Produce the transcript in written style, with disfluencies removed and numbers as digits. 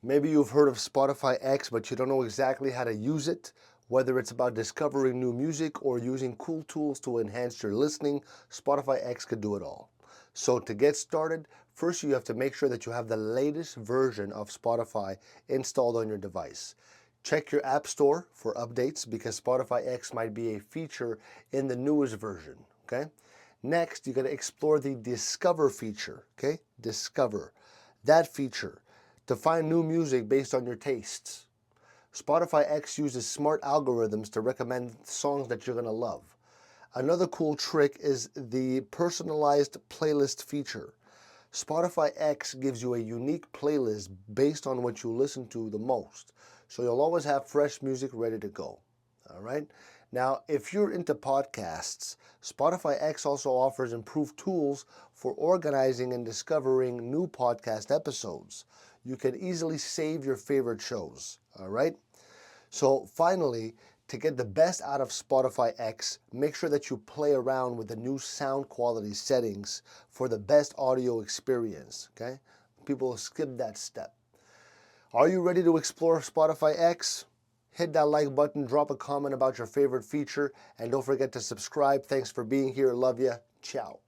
Maybe you've heard of Spotify X, but you don't know exactly how to use it. Whether it's about discovering new music or using cool tools to enhance your listening, Spotify X could do it all. So to get started, first you have to make sure that you have the latest version of Spotify installed on your device. Check your app store for updates because Spotify X might be a feature in the newest version, okay? Next, you're gonna explore the Discover feature, okay? Discover, that feature, to find new music based on your tastes. Spotify X uses smart algorithms to recommend songs that you're gonna love. Another cool trick is the personalized playlist feature. Spotify X gives you a unique playlist based on what you listen to the most. So you'll always have fresh music ready to go. All right. Now, if you're into podcasts, Spotify X also offers improved tools for organizing and discovering new podcast episodes. You can easily save your favorite shows. All right. So finally, to get the best out of Spotify X, make sure that you play around with the new sound quality settings for the best audio experience, okay? People skip that step. Are you ready to explore Spotify X? Hit that like button, drop a comment about your favorite feature, and don't forget to subscribe. Thanks for being here. Love ya. Ciao.